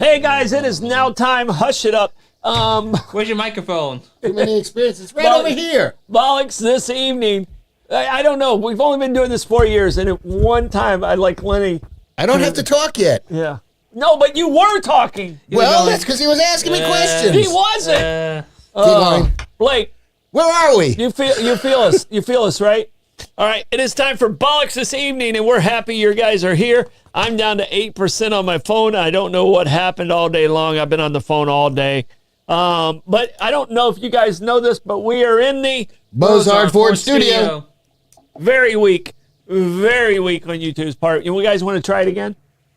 Hey guys, it is now time. Hush it up. Where's your microphone? Too many experiences. It's right over here. Bollocks this evening. I don't know. We've only been doing this 4 years, and at one time, I like Lenny. I don't have to talk yet. Yeah. No, but you were talking. Well, that's because he was asking me questions. He wasn't. Keep going. Blake, Where are we? you feel us. You feel us, right? All right. It is time for Bollocks this evening, and we're happy you guys are here. I'm down to 8% on my phone. I don't know what happened all day long. I've been on the phone all day. But I don't know if you guys know this, but we are in the Bozard Ford Studio. Very weak on YouTube's part. You guys want to try it again?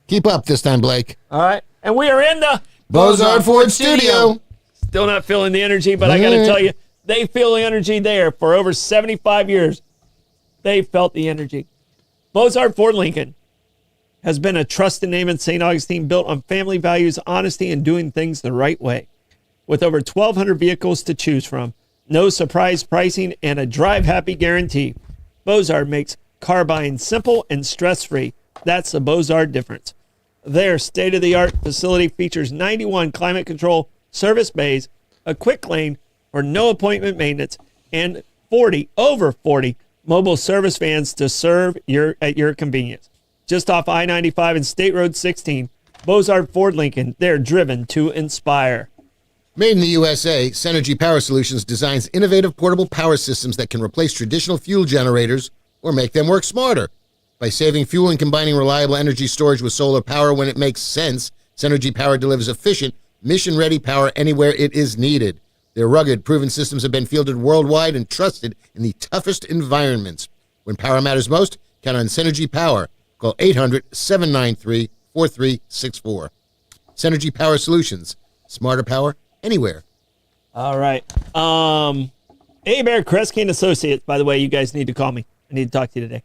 Keep up this time, Blake. All right. And we are in the Bozard Ford Studio. Still not feeling the energy, but I got to tell you, they feel the energy there. For over 75 years, they felt the energy. Bozard Ford Lincoln has been a trusted name in St. Augustine, built on family values, honesty, and doing things the right way. With over 1,200 vehicles to choose from, no surprise pricing, and a drive-happy guarantee, Bozard makes car buying simple and stress-free. That's the Bozard difference. Their state-of-the-art facility features 91 climate control service bays, a quick lane for no appointment maintenance, and over 40 mobile service vans to serve at your convenience. Just off I-95 and State Road 16, Bozard Ford Lincoln, they're driven to inspire. Made in the USA, Synergy Power Solutions designs innovative portable power systems that can replace traditional fuel generators or make them work smarter. By saving fuel and combining reliable energy storage with solar power when it makes sense, Synergy Power delivers efficient, mission-ready power anywhere it is needed. Their rugged, proven systems have been fielded worldwide and trusted in the toughest environments. When power matters most, count on Synergy Power. Call 800-793-4364. Synergy Power Solutions. Smarter power anywhere. All right. Bear Kresge and Associates, by the way, you guys need to call me. I need to talk to you today.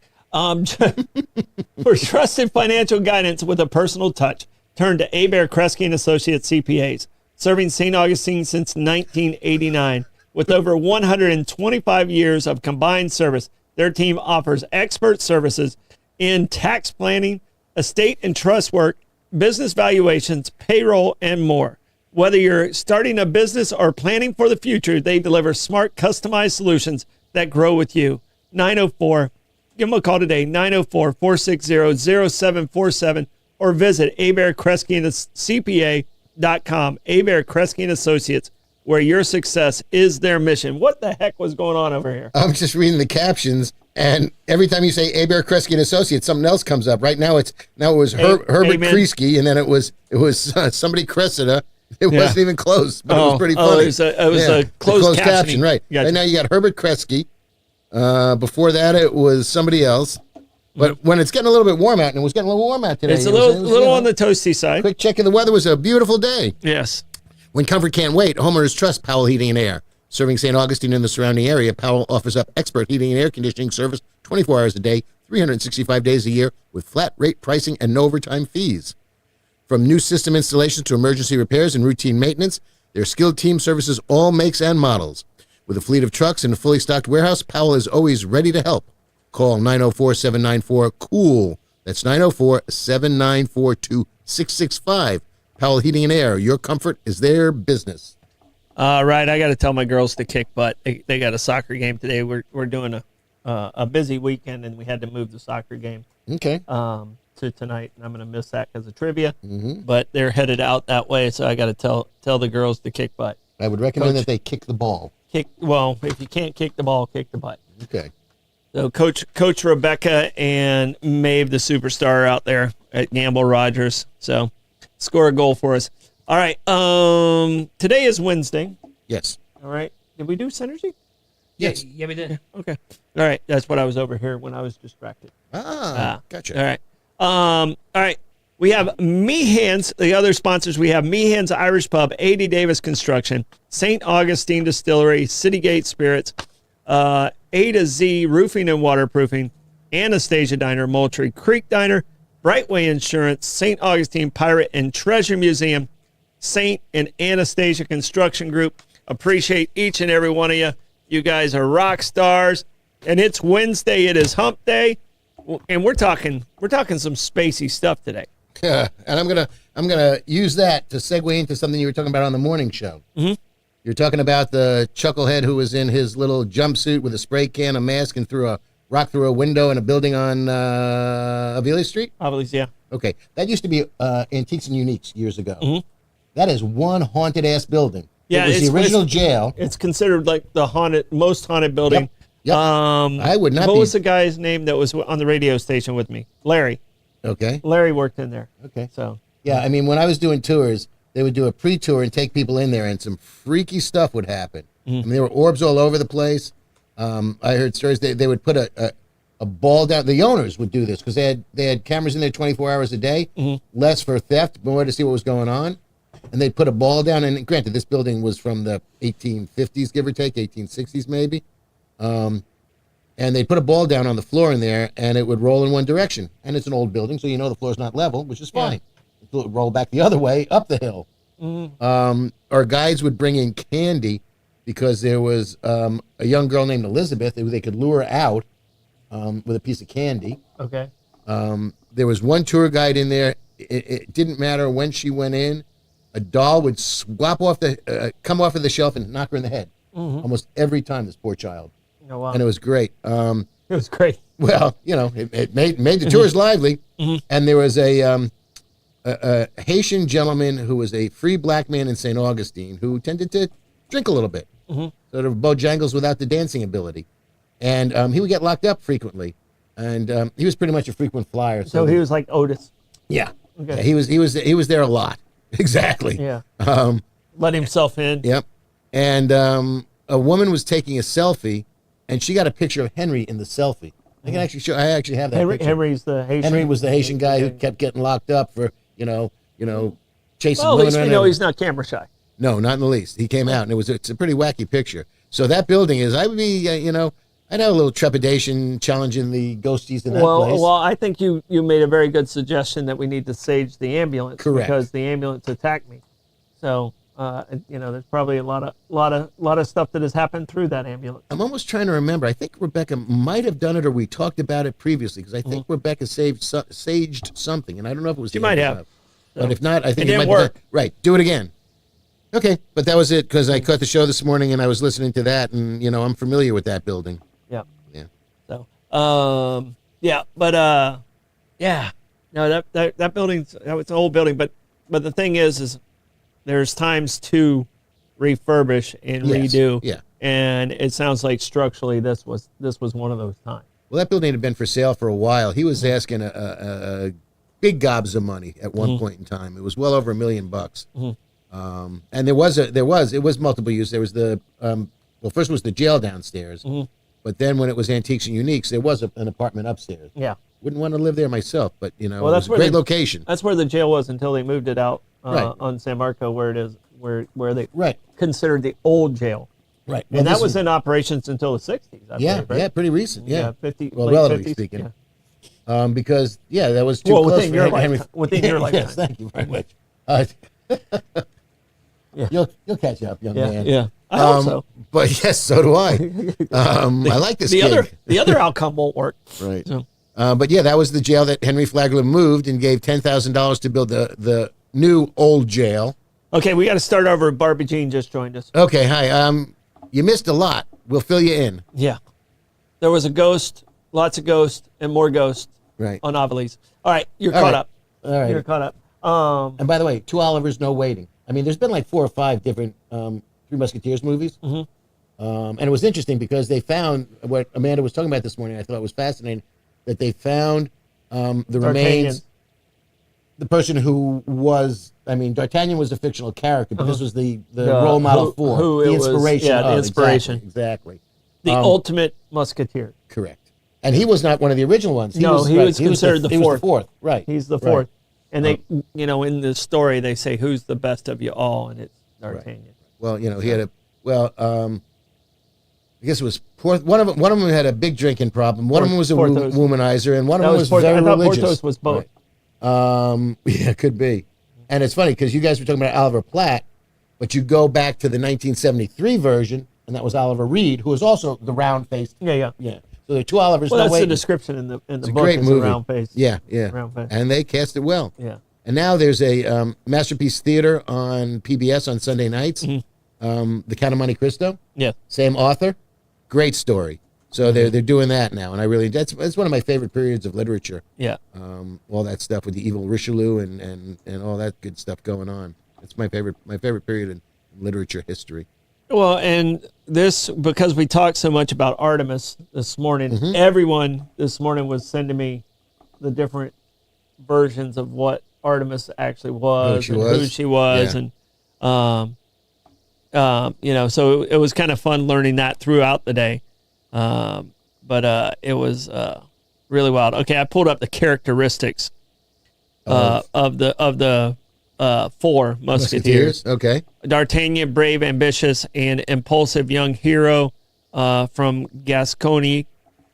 For trusted financial guidance with a personal touch, turn to Bear Kresge and Associates CPAs, serving St. Augustine since 1989. With over 125 years of combined service, their team offers expert services in tax planning, estate and trust work, business valuations, payroll, and more. Whether you're starting a business or planning for the future, they deliver smart, customized solutions that grow with you. 904, give them a call today, 904-460-0747, or visit abearkresgeandcpa.com, Bear Kresge and Associates, where your success is their mission. What the heck was going on over here? I'm just reading the captions, and every time you say Bear Kresge and Associates, something else comes up. Right now, it was Herbert Kresge, and then it was somebody Cressida. It wasn't even close, but it was pretty funny. It was a closed caption, right? Gotcha. Right now you got Herbert Kresge. Before that, it was somebody else. But when it's getting a little bit warm out, and it was getting a little warm out today. It's a little on the toasty side. Quick check of the weather. Was a beautiful day. Yes. When comfort can't wait, homeowners trust Powell Heating and Air. Serving St. Augustine and the surrounding area, Powell offers up expert heating and air conditioning service 24 hours a day, 365 days a year, with flat rate pricing and no overtime fees. From new system installations to emergency repairs and routine maintenance, their skilled team services all makes and models. With a fleet of trucks and a fully stocked warehouse, Powell is always ready to help. Call 904-794-COOL. That's 904-794-2665. Powell Heating and Air. Your comfort is their business. Right, I got to tell my girls to kick butt. They got a soccer game today. We're doing a busy weekend, and we had to move the soccer game. Okay. To tonight, and I'm going to miss that because of trivia. But they're headed out that way, so I got to tell the girls to kick butt. I would recommend that they kick the ball. Well, if you can't kick the ball, kick the butt. Okay. So Coach Rebecca and Maeve, the superstar, out there at Gamble Rogers. So score a goal for us. All right. Today is Wednesday. Yes. All right. Did we do Synergy? Yes. Yeah, we did. Okay. All right. That's what I was over here when I was distracted. Gotcha. All right. All right. We have Meehan's, the other sponsors. We have Meehan's Irish Pub, A.D. Davis Construction, St. Augustine Distillery, Citygate Spirits, A to Z Roofing and Waterproofing, Anastasia Diner, Moultrie Creek Diner, Brightway Insurance, St. Augustine Pirate and Treasure Museum, St. and Anastasia Construction Group. Appreciate each and every one of you. You guys are rock stars. And it's Wednesday. It is Hump Day. And we're talking some spacey stuff today. And I'm gonna I'm gonna use that to segue into something you were talking about on the morning show. Mm-hmm. You're talking about the chucklehead who was in his little jumpsuit with a spray can, a mask, and threw a rock through a window in a building on Avilia Street. Obviously, yeah. Okay, that used to be Antiques and Uniques years ago. Mm-hmm. That is one haunted ass building. Yeah, it was the original jail. It's considered like the most haunted building. Yep. I would not. What was the guy's name that was on the radio station with me? Larry. Okay. Larry worked in there. Okay. So. Yeah, I mean, when I was doing tours, they would do a pre-tour and take people in there, and some freaky stuff would happen. Mm-hmm. I mean, there were orbs all over the place. I heard stories. They would put a ball down. The owners would do this because they had cameras in there 24 hours a day, less for theft, more to see what was going on. And they'd put a ball down. And granted, this building was from the 1850s, give or take, 1860s maybe. And they'd put a ball down on the floor in there, and it would roll in one direction. And it's an old building, so you know the floor's not level, which is fine. It would roll back the other way, up the hill. Our guides would bring in candy because there was a young girl named Elizabeth. They could lure her out with a piece of candy. Okay. There was one tour guide in there. It didn't matter when she went in. A doll would come off of the shelf and knock her in the head. Almost every time, this poor child. Oh, wow. And it was great. It was great. Well, it made the tours lively. And there was a Haitian gentleman who was a free black man in St. Augustine who tended to drink a little bit. Sort of Bojangles without the dancing ability. And he would get locked up frequently. And he was pretty much a frequent flyer. So he was like Otis. Yeah. Okay. Yeah, he was there a lot. Exactly. Yeah. Let himself in. Yep. And a woman was taking a selfie, and she got a picture of Henry in the selfie. I actually have that picture. Henry's the Haitian. Henry was the Haitian guy who kept getting locked up for chasing Well, at women least we around. know he's not camera shy. No, not in the least. He came out, and it's a pretty wacky picture. So that building I'd have a little trepidation challenging the ghosties in that place. Well, I think you made a very good suggestion that we need to sage the ambulance. Correct. Because the ambulance attacked me. So, there's probably a lot of stuff that has happened through that ambulance. I'm almost trying to remember. I think Rebecca might have done it, or we talked about it previously, because I think Rebecca saged something, and I don't know if it was. She might have. But if not, I think it didn't might work. Right, do it again. Okay, but that was it, because I caught the show this morning, and I was listening to that, and I'm familiar with that building. Yeah. Yeah. So, no, that building's it's an old building, but the thing is there's times to refurbish and redo. Yeah. And it sounds like structurally this was one of those times. Well, that building had been for sale for a while. He was asking a big gobs of money at one point in time. It was well over $1 million. And it was multiple use. There was first was the jail downstairs, but then when it was Antiques and Uniques, there was an apartment upstairs. Yeah. Wouldn't want to live there myself, but it that's was a great location. That's where the jail was until they moved it out on San Marco, where it is where they considered the old jail. Right. And that was in operations until the 60s. I believe, right? Yeah, pretty recent. Yeah, 50. Well, late relatively 50s. speaking. Yeah. Because that was too close within for your Henry. lifetime. Within your lifetime. Yes, thank you very much. Yeah. You'll catch up, young man. Yeah. I hope so. But yes, so do I. I like this gig. The other outcome won't work. Right. So. But that was the jail that Henry Flagler moved and gave $10,000 to build the new old jail. Okay, we got to start over. Barbie Jean just joined us. Okay, hi. You missed a lot. We'll fill you in. Yeah. There was a ghost, lots of ghosts, and more ghosts on Aviles. All right, you're caught up. All right. You're caught up. And by the way, 2 Olivers, no waiting. I mean, there's been like 4 or 5 different Three Musketeers movies. And it was interesting because they found what Amanda was talking about this morning. I thought it was fascinating that they found the remains. The person who was, D'Artagnan was a fictional character, but this was the role model for the inspiration. The inspiration. Exactly. The ultimate musketeer. Correct. And he was not one of the original ones. He was considered the fourth. He was the fourth, right. He's the fourth. And they, in the story, they say, who's the best of you all? And it's D'Artagnan. Right. Well, he had I guess it was one of them had a big drinking problem. One of them was a womanizer, and one of them was very religious. I thought Porthos was both. Right. Yeah, could be. And it's funny because you guys were talking about Oliver Platt, but you go back to the 1973 version, and that was Oliver Reed, who was also the round-faced. Yeah. So there are 2 Olivers. Well, that's the description in the book. Great movie. Round face. Yeah. Round face. And they cast it well. Yeah. And now there's a Masterpiece Theater on PBS on Sunday nights. The Count of Monte Cristo. Yeah. Same author. Great story. So they're doing that now, and I really it's one of my favorite periods of literature. Yeah. All that stuff with the evil Richelieu and all that good stuff going on. It's my favorite period in literature history. Well, and this, because we talked so much about Artemis this morning, everyone this morning was sending me the different versions of what Artemis actually was, who she was, Yeah. and so it was kind of fun learning that throughout the day. But it was really wild. Okay, I pulled up the characteristics of the four musketeers. Okay. D'Artagnan, brave, ambitious, and impulsive young hero from Gascony.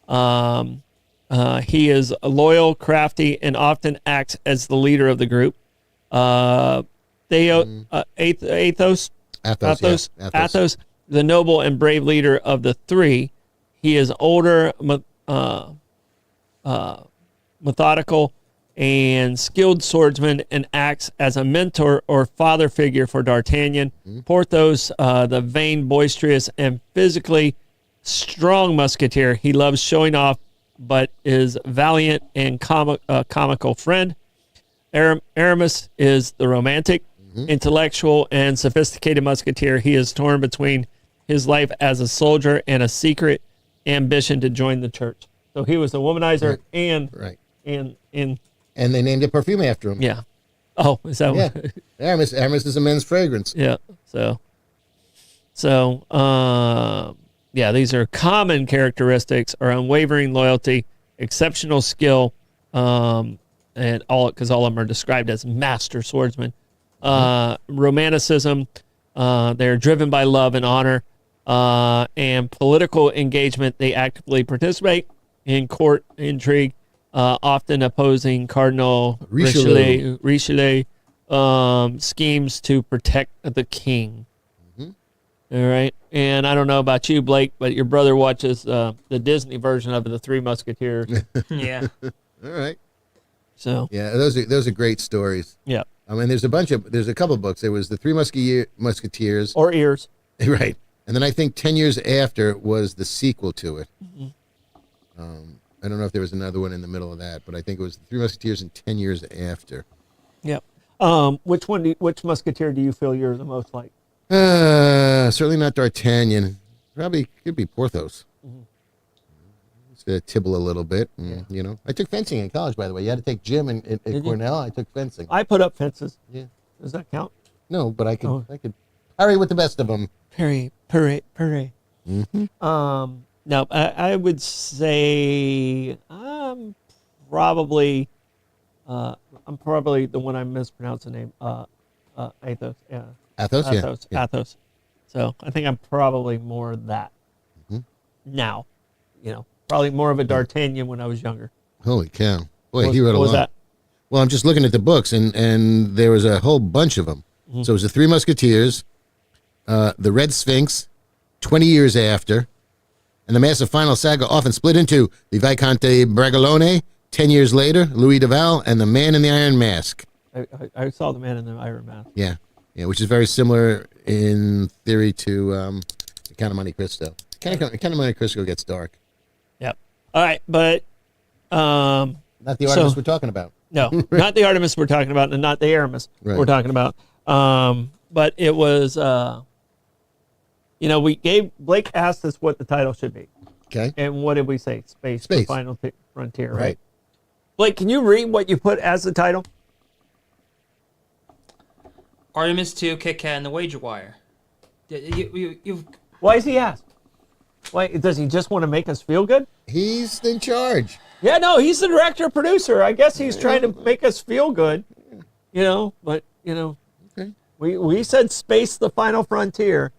He is loyal, crafty, and often acts as the leader of the group. Athos, the noble and brave leader of the three. He is older, methodical, and skilled swordsman, and acts as a mentor or father figure for D'Artagnan. Porthos, the vain, boisterous, and physically strong musketeer. He loves showing off, but is valiant and comical friend. Aramis is the romantic, intellectual, and sophisticated musketeer. He is torn between his life as a soldier and a secret ambition to join the church. So he was a womanizer and they named a perfume after him. Yeah. Oh, is that Yeah. what? Aramis is a men's fragrance. Yeah. Yeah, these are common characteristics: are unwavering loyalty, exceptional skill, and all of them are described as master swordsmen. Romanticism, they're driven by love and honor, and political engagement. They actively participate in court intrigue, often opposing Cardinal Richelieu schemes to protect the king. All right. And I don't know about you, Blake, but your brother watches the Disney version of The Three Musketeers. Yeah. All right. So yeah, those are great stories. Yeah. I mean, there's a couple of books. There was The Three Musketeers. Or Ears. Right. And then I think 10 years after was the sequel to it. I don't know if there was another one in the middle of that, but I think it was The Three Musketeers and 10 years after. Yep. Which Musketeer do you feel you're the most like? Certainly not D'Artagnan. Probably could be Porthos. Just tibble a little bit. I took fencing in college, by the way. You had to take gym at Cornell. I took fencing. I put up fences. Yeah. Does that count? No, but I could parry with the best of them. Parry. No, I would say I'm probably the one I mispronounced the name. Athos. Yeah. Athos. Yeah. Athos. So I think I'm probably more that now. Probably more of a D'Artagnan when I was younger. Holy cow! Boy, he wrote a lot. What was that? Well, I'm just looking at the books, and there was a whole bunch of them. So it was The Three Musketeers, The Red Sphinx, 20 years after, and the massive final saga often split into the Visconti Bragelonne, 10 years later, Louis Duval, and The Man in the Iron Mask. I saw The Man in the Iron Mask. Yeah, which is very similar in theory to the Count of Monte Cristo. Count of Monte Cristo gets dark. Yep. All right, but not the Artemis we're talking about. No, not the Artemis we're talking about, and not the Aramis we're talking about. But it was, Blake asked us what the title should be. Okay. And what did we say? Space. The Final Frontier, right? Blake, can you read what you put as the title? Artemis 2, KitKat, and the Wager Wire. You've... Why is he asked? Why does he just want to make us feel good? He's in charge. Yeah, no, he's the director producer. I guess he's trying to make us feel good, But Okay. we said Space: The Final Frontier,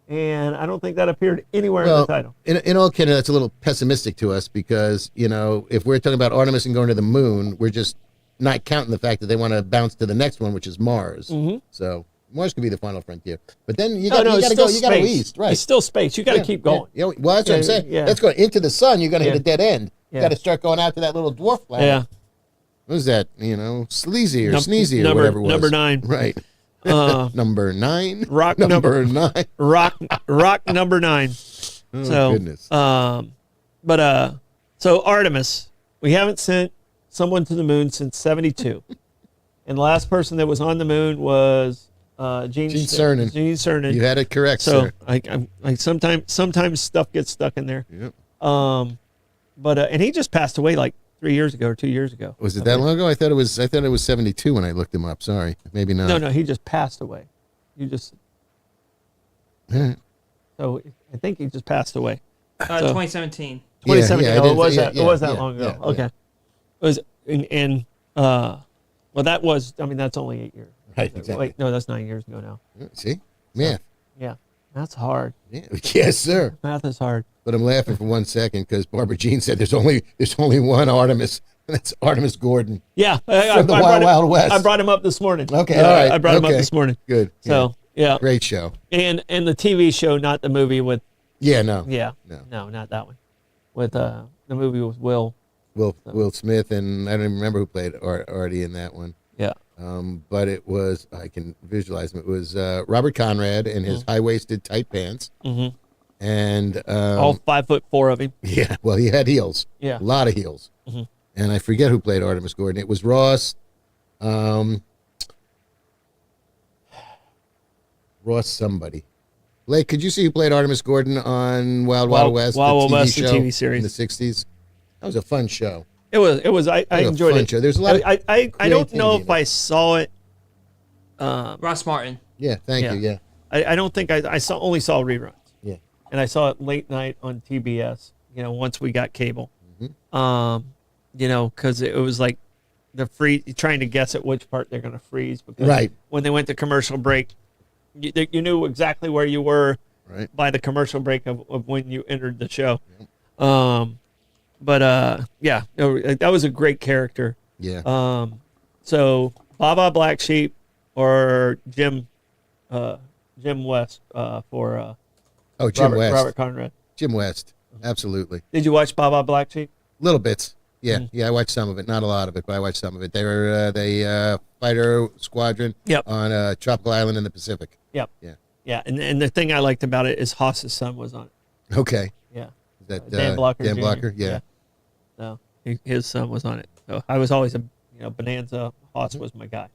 and I don't think that appeared anywhere in the title. In all candor, that's a little pessimistic to us because if we're talking about Artemis and going to the moon, we're just not counting the fact that they want to bounce to the next one, which is Mars. So Mars could be the final frontier. But then you got to go. You got to east, right? It's still space. You got to keep going. Yeah. Well, that's what I'm saying. Yeah. Let's go into the sun. You're going to hit a dead end. You Yeah. got to start going out to that little dwarf planet. What was that? Sleazy or sneezy or whatever it was. Number 9. Right. Number 9. Rock number 9. Rock number 9. Oh, So, goodness. So Artemis, we haven't sent someone to the moon since 72. And the last person that was on the moon was Gene Cernan. Gene Cernan. You had it correct, So sir. I sometimes stuff gets stuck in there. Yep. And he just passed away like 3 years ago or 2 years ago. Was it that long ago? I thought it was 72 when I looked him up. Sorry. Maybe not. No, he just passed away. So I think he just passed away. 2017. 2017. Yeah, it was that yeah, long ago. yeah. Okay. It was well, that was. I mean, that's only 8 years. Right, exactly. Wait, no, that's 9 years ago now. See? Math. Yeah, that's hard. Yeah. Yes, sir. Math is hard. But I'm laughing for 1 second because Barbara Jean said there's only one Artemis, and that's Artemis Gordon. Yeah, From the Wild Wild West. I brought him up this morning. Okay, Yeah, all right. I brought him up okay. this morning. Good. So yeah, Great show. and the TV show, not the movie with. Yeah, no. Yeah. No. No, not that one. With the movie with Will. Will Smith, and I don't even remember who played Artie in that one. Yeah. But it was, I can visualize him. It was Robert Conrad in his high-waisted tight pants. Mm-hmm. And All 5'4" of him. yeah, well, he had heels. Yeah. A lot of heels. Mhm. And I forget who played Artemis Gordon. It was Ross. Ross somebody. Blake, could you see who played Artemis Gordon on Wild Wild West? Wild the TV West, the show TV series. in the 60s? That was a fun show. It was. I enjoyed fun it. show. There's a lot of I don't know creativity if in I saw it. Ross Martin. Yeah, thank you. Yeah. I don't think I only saw reruns. Yeah. And I saw it late night on TBS. Once we got cable. Mm-hmm. Because it was like trying to guess at which part they're going to freeze. Because Right. when they went to commercial break, you knew exactly where you were Right. by the commercial break of when you entered the show. Yeah, that was a great character. Yeah. So Baba Black Sheep or Jim West for Jim West. Robert Conrad. Jim West. Absolutely. Did you watch Baba Black Sheep? Little bits. Yeah. Yeah, I watched some of it. Not a lot of it, but I watched some of it. They were the fighter squadron Yep. on a tropical island in the Pacific. Yep. Yeah. Yeah, and the thing I liked about it is Haas's son was on it. Okay. Yeah. Is that Dan Blocker. Dan Jr. Blocker? Yeah. So his son was on it. So I was always a Bonanza. Haas was my guy.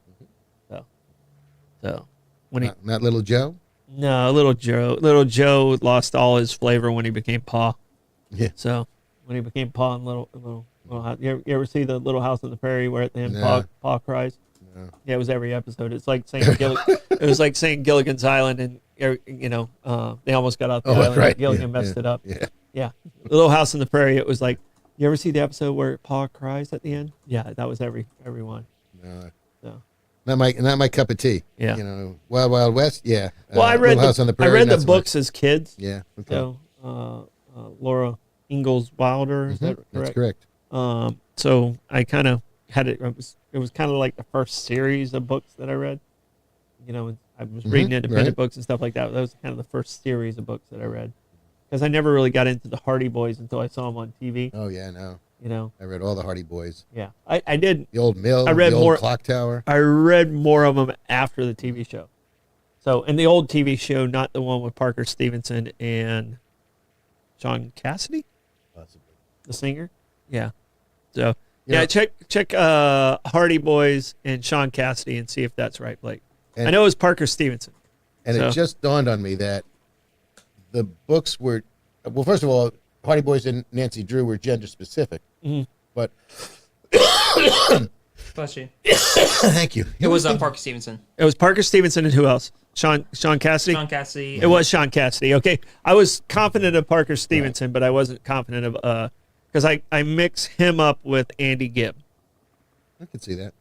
So when he Not Little Joe? no Little Joe lost all his flavor when he became Pa. Yeah. So when he became Pa in little house, you ever see the Little House on the Prairie where at the end No. Pa cries? No. Yeah, it was every episode. It's like saying it was like saying Gilligan's Island, and they almost got out the island. Right. Gilligan Yeah, messed yeah, it up. Yeah. Yeah, Little House on the Prairie. It was like, you ever see the episode where Pa cries at the end? Yeah, that was everyone. No. So. Not my cup of tea. Yeah. Wild Wild West. Yeah. Well, I read Little House on the Prairie, not so books as kids. much. Yeah. Okay. So Laura Ingalls Wilder, is that correct? That's correct. So I kind of had it. It was kind of like the first series of books that I read. I was reading independent right. books and stuff like that. That was kind of the first series of books that I read, because I never really got into the Hardy Boys until I saw them on TV. Oh yeah, no. I read all the Hardy Boys. Yeah, I did. The old mill. I read the old more- clock tower. I read more of them after the TV show. So, and the old TV show, not the one with Parker Stevenson and Sean Cassidy, Possibly. the singer. Yeah. So yeah, check Hardy Boys and Sean Cassidy and see if that's right, Blake. And- I know it was Parker Stevenson. And So- it just dawned on me that the books were, well, first of all, Hardy Boys and Nancy Drew were gender specific. Mhm. But Bless you. thank you. It was Parker Stevenson. It was Parker Stevenson and who else? Sean Cassidy? Sean Cassidy. It was Sean Cassidy. Okay. I was confident of Parker Stevenson, but I wasn't confident of because I mix him up with Andy Gibb. I can see that.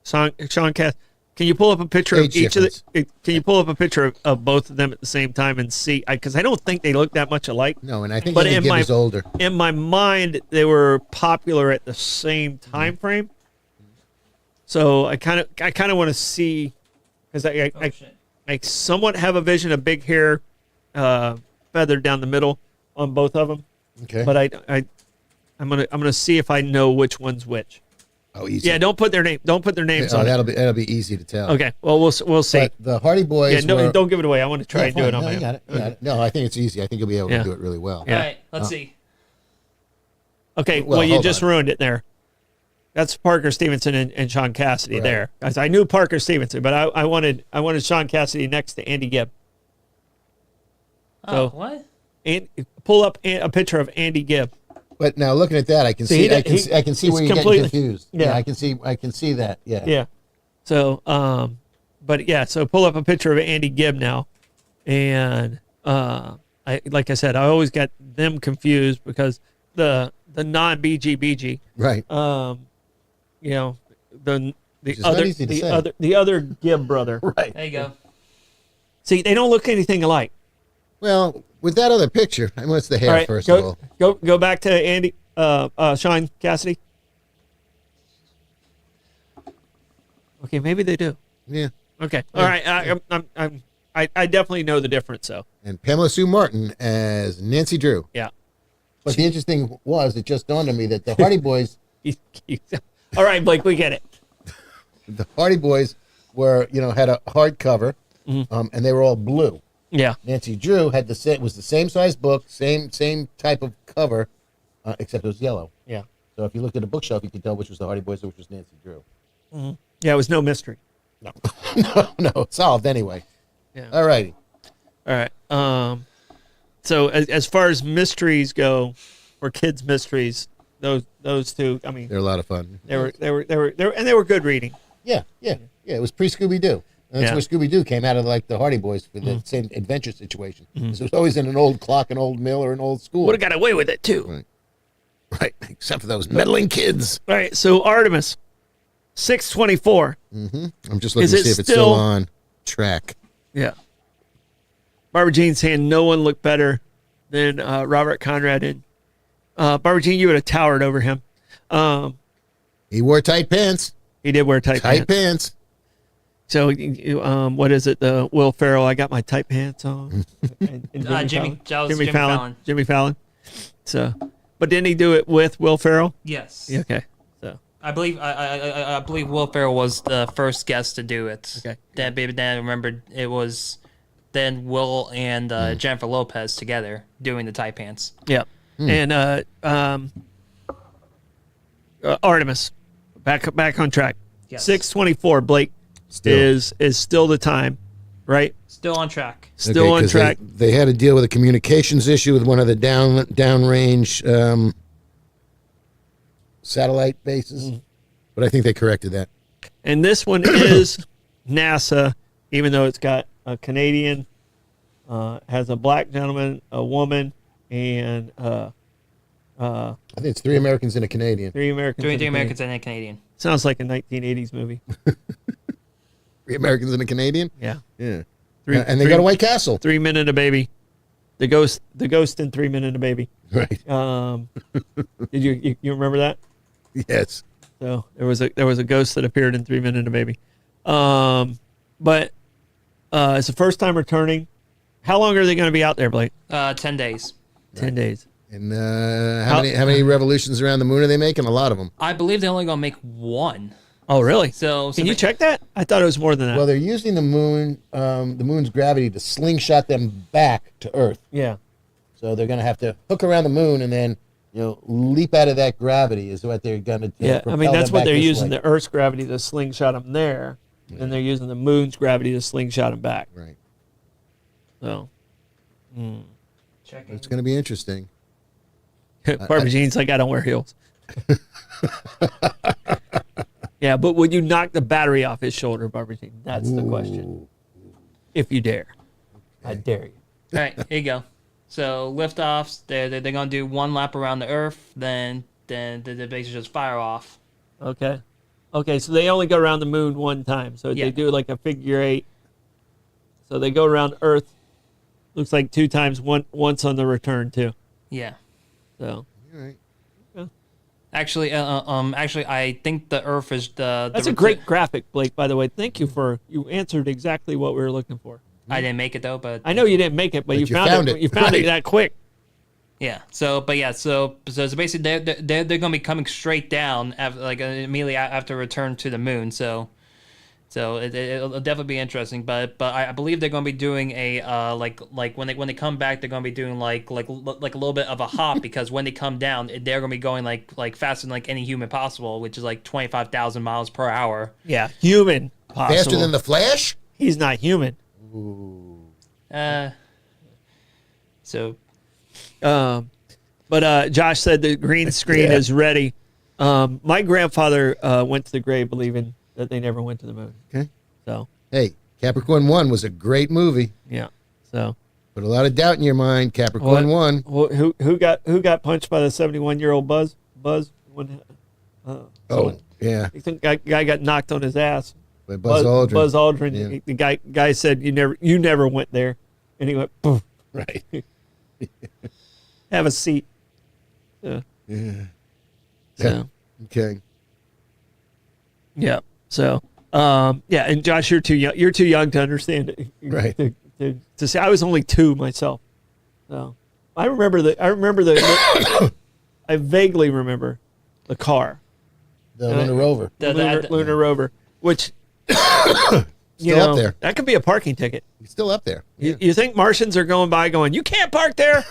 Sean Cassidy. Can you pull up a picture of Age each difference. of the? Can you pull up a picture of both of them at the same time and see? Because I don't think they look that much alike. No, and I think But Andy in Gibb my- is older. In my mind, they were popular at the same time frame. So I kind of want to see, because I somewhat have a vision of big hair, feathered down the middle on both of them. Okay. But I'm gonna see if I know which one's which. Oh, easy. Yeah, don't put their name. Don't put their names Oh, on it. that'll be easy to tell. Okay. Well, we'll see. But the Hardy Boys. Yeah, no, were, don't give it away. I want to try and do fine. it on No, my you own. got it. You got it. No, I think it's easy. I think you'll be able to do it really well. Yeah. All right, let's see. Okay. Well, Well, you hold just on. ruined it there. That's Parker Stevenson and Sean Cassidy there. Guys, I knew Parker Stevenson, but I wanted Sean Cassidy next to Andy Gibb. Oh, So- what? And pull up a picture of Andy Gibb. But now looking at that, I can See, see. he- I can see it's where you're getting completely- confused. Yeah. I can see that. Yeah. Yeah. So, but yeah, so pull up a picture of Andy Gibb now, and like I said, I always got them confused because the non-BGBG, Right. you know, the is not other easy to say. the other Gibb brother. Right. There you go. See, they don't look anything alike. Well, with that other picture, I mean, what's the hair All right, first of all? go back to Andy, Sean Cassidy. Okay, maybe they do. Yeah. Okay, all right. I definitely know the difference. So And Pamela Sue Martin as Nancy Drew. yeah. But the interesting was, it just dawned on me that the Hardy Boys, All right, Blake, we get it. were, had a hardcover, and they were all blue. Yeah. Nancy Drew was the same size book, same type of cover, except it was yellow. Yeah. So if you looked at a bookshelf, you could tell which was the Hardy Boys and which was Nancy Drew. Yeah, it was no mystery. No, solved anyway. Yeah. All righty. All right. So as far as mysteries go, or kids' mysteries, those two, I mean, They're a lot of fun. they were good reading. Yeah. It was pre Scooby Doo. And that's Yeah. where Scooby Doo came out of, like the Hardy Boys for the same adventure situation. 'Cause it was always in an old clock, an old mill, or an old school. Would have got away with it too. Right, except for those meddling kids. All right. So Artemis, 624. I'm just looking Is to it see if it's still- still on track. Yeah. Barbara Jean saying no one looked better than Robert Conrad, and Barbara Jean, you would have towered over him. He wore tight pants. He did wear tight pants. Tight pants. So, what is it? The Will Ferrell, I got my tight pants on. And Jimmy Fallon. Jimmy Fallon. So, but didn't he do it with Will Ferrell? Yes. Yeah, okay. So, I believe I believe Will Ferrell was the first guest to do it. Okay. Then baby Dan remembered it was then Will and Jennifer Lopez together doing the tight pants. yeah. And Artemis, back on track. Yes. 624, Blake, Still. is still the time, right? Still on track. Still Okay, on 'cause track. They had to deal with a communications issue with one of the downrange satellite bases. But I think they corrected that. And this one is NASA, even though it's got a Canadian, has a black gentleman, a woman, and I think it's 3 Americans and a Canadian. three Americans. Three and a Americans and a Canadian. Sounds like a 1980s movie. 3 Americans and a Canadian? Yeah. Yeah. Three, And they three- got a White Castle. 3 Men and a Baby. The ghost in 3 Men and a Baby. Right. Did you remember that? Yes. So there was a ghost that appeared in 3 Men and a Baby. But it's the first time returning. How long are they going to be out there, Blake? 10 days. 10 days. And how many revolutions around the moon are they making? A lot of them. I believe they're only gonna make one. Oh, really? So Can you check that? I thought it was more than that. Well, they're using the moon's gravity to slingshot them back to Earth. yeah. So they're going to have to hook around the moon and then, leap out of that gravity is what they're going to do. Yeah, I mean, that's what they're using, the Earth's gravity to slingshot them there, and they're using the moon's gravity to slingshot them back. Right. So, checking. It's going to be interesting. Barbara Jean's like, I don't wear heels. Yeah, but would you knock the battery off his shoulder, Barbara Jean? That's the question. If you dare. I dare you. All right, here you go. So liftoffs, they're gonna do one lap around the Earth, then the base just fire off. Okay. Okay, so they only go around the moon one time. So Yeah. they do like a figure 8. So they go around Earth, looks like 2 times, once on the return, too. Yeah. So All right. Actually, I think the Earth is the. that's a great graphic, Blake, by the way. Thank you you answered exactly what we were looking for. I didn't make it though, but I know you didn't make it, but you found it. You found it Right. that quick. Yeah. So basically they're going to be coming straight down after, immediately after return to the moon. So it'll definitely be interesting, but I believe they're going to be doing a when they come back, they're going to be doing like a little bit of a hop because when they come down, they're going to be going like faster than like any human possible, which is like 25,000 miles per hour. Yeah, human possible. Faster than the Flash? He's not human. So, but Josh said the green screen Yeah. is ready. My grandfather went to the grave believing that they never went to the moon. Okay. So Hey, Capricorn 1 was a great movie. yeah. So Put a lot of doubt in your mind. Capricorn 1. who got punched by the 71-year-old Buzz? When, Oh, yeah. I think guy got knocked on his ass. By Buzz Aldrin. Buzz Aldrin. Yeah. The guy said you never went there, and he went poof. Right. Have a seat. Yeah. Yeah. So Okay. yeah. So yeah, and Josh, you're too young. You're too young to understand it. Right. To say I was only 2 myself. So I remember I vaguely remember the car. The Lunar Rover. Lunar Rover, which Still up there. that could be a parking ticket. He's still up there. You think Martians are going by going, you can't park there?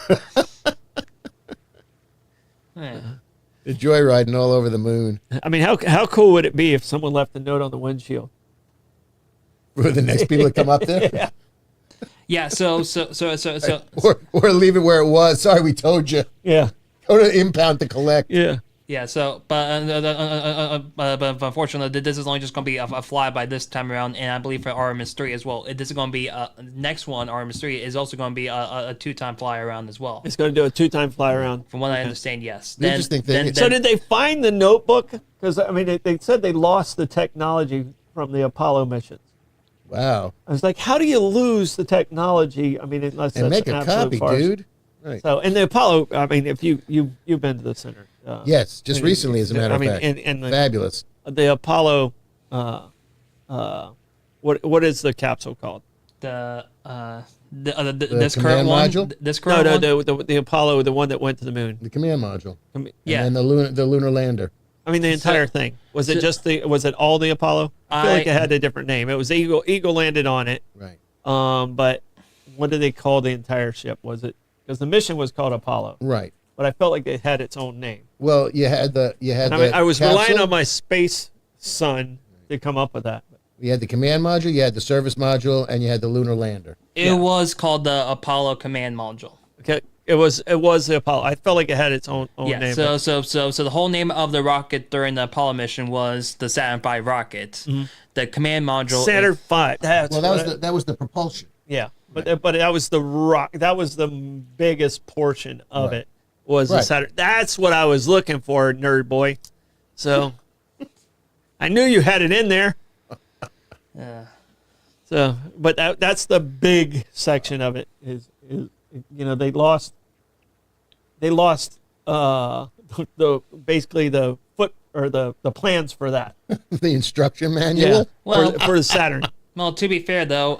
yeah. The joyriding all over the moon. I mean, how cool would it be if someone left a note on the windshield? For the next people to come up there? Yeah. Yeah. So Or leave it where it was. Sorry, we told you. Yeah. Go to impound to collect. Yeah. Yeah, but unfortunately, this is only just going to be a flyby this time around, and I believe for Artemis 3 as well. This is going to be next one. Artemis 3 is also going to be a 2-time fly around as well. It's going to do a 2-time fly around. From what I understand, yes. The interesting thing- So did they find the notebook? Because I mean, they said they lost the technology from the Apollo missions. Wow. I was like, how do you lose the technology? I mean, unless And that's make an a absolute copy, farce. dude. Right. So, and the Apollo, I mean, if you've been to the center. Yes, just recently, as a matter of fact. And Fabulous. the Apollo, what is the capsule called? This command current one, module? this current one. The Apollo, the one that went to the moon. The command module. Yeah. And then the lunar lander. I mean, the entire thing. Was it all the Apollo? I feel like it had a different name. It was Eagle landed on it. Right. But what did they call the entire ship? Was it, because the mission was called Apollo. Right. But I felt like it had its own name. Well, you had the I was capsule. relying on my space son to come up with that. You had the command module, you had the service module, and you had the lunar lander. It was called the Apollo Command Module. Okay, it was the Apollo. I felt like it had its own Yeah. name. So the whole name of the rocket during the Apollo mission was the Saturn V rocket. Mm-hmm. The command module. Saturn V. That was the propulsion. Yeah, but that was the rock. That was the biggest portion of Right. it. Was the Right. Saturn? That's what I was looking for, nerd boy. So I knew you had it in there. So, but that's the big section of it. Is they lost basically the foot or the plans for that. The instruction manual. Yeah, Well, for the Saturn. Well, to be fair though,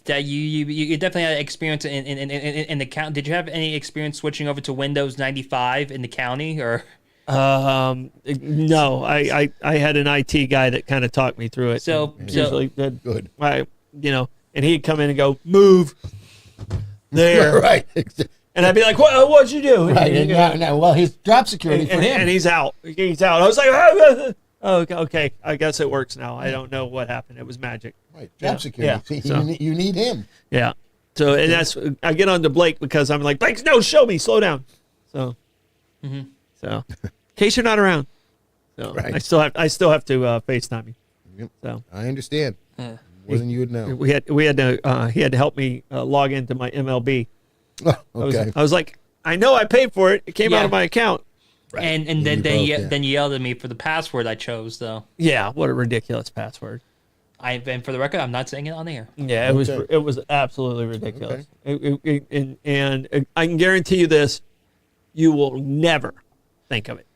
that you definitely had experience in the county. Did you have any experience switching over to Windows 95 in the county, or? No, I had an IT guy that kind of talked me through it. So usually did. Good. And he'd come in and go, move there. Right. And I'd be like, what'd you do? Right. And well, he's job security for him. And he's out. He's out. I was like, oh, okay. I guess it works now. I don't know what happened. It was magic. Right. Job security. Yeah. See, So- you need him. Yeah. So, and that's, I get on to Blake because I'm like, Blake, no, show me, slow down. So, so in case you're not around. So Right. I still have to FaceTime you. Yep. So I understand. More than you would know. we had to, he had to help me log into my MLB. Oh, okay. I was like, I know I paid for it. It came out Yeah. of my account. Right. and You then both, yeah. then you yelled at me for the password I chose though. Yeah. What a ridiculous password. And for the record, I'm not saying it on the air. Yeah, Okay. it was absolutely ridiculous. And I can guarantee you this, you will never think of it.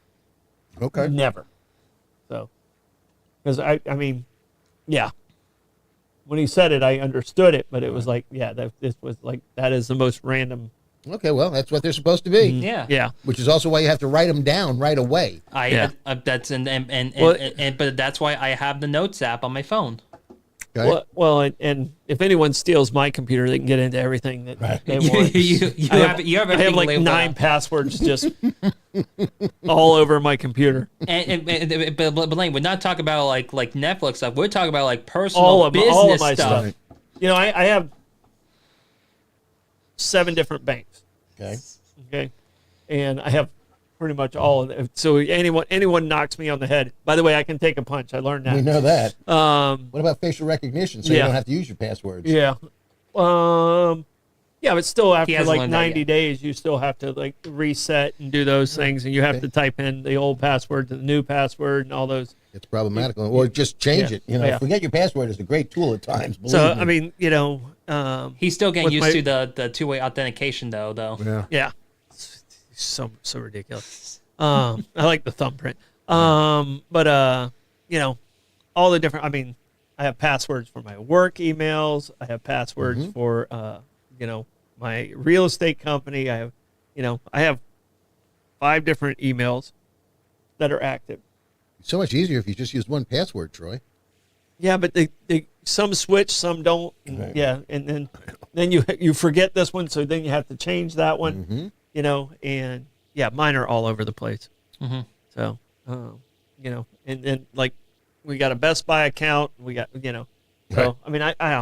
Okay. Never. So, because I mean, yeah. When he said it, I understood it, but it was like, yeah, this was like, that is the most random Okay, well, that's what they're supposed to be. Yeah. Yeah. Which is also why you have to write them down right away. That's Well- but that's why I have the Notes app on my phone. Okay? Well, and if anyone steals my computer, they can get into everything that they want. you have I have everything like labeled 9 out. passwords just all over my computer. But Lane, we're not talking about like Netflix stuff. We're talking about like personal All of business my stuff. stuff. You know, I have 7 different banks. Okay. Okay, and I have pretty much all of them. So anyone knocks me on the head. By the way, I can take a punch. I learned that. We know that. What about facial recognition so you yeah. don't have to use your passwords? Yeah. Yeah, but still after hasn't like learned that 90 yet. days, you still have to like reset and do those things, and you have to type in the old password to the new password and all those. It's problematical. Or just change Yeah. it. You know, Yeah. forget your password is a great tool at times. Believe So me. I mean, you know, He's still getting With used my- to the two-way authentication though. Yeah. yeah, it's so ridiculous. I like the thumbprint. But you know, all the different. I mean, I have passwords for my work emails. I have passwords for you know, my real estate company. I have 5 different emails that are active. It's so much easier if you just use one password, Troy. Yeah, but they some switch, some don't. And, Right. yeah, and then you forget this one, so then you have to change that one. You know, and yeah, mine are all over the place. So, you know, and then like we got a Best Buy account. We got, you know, so Right. I mean,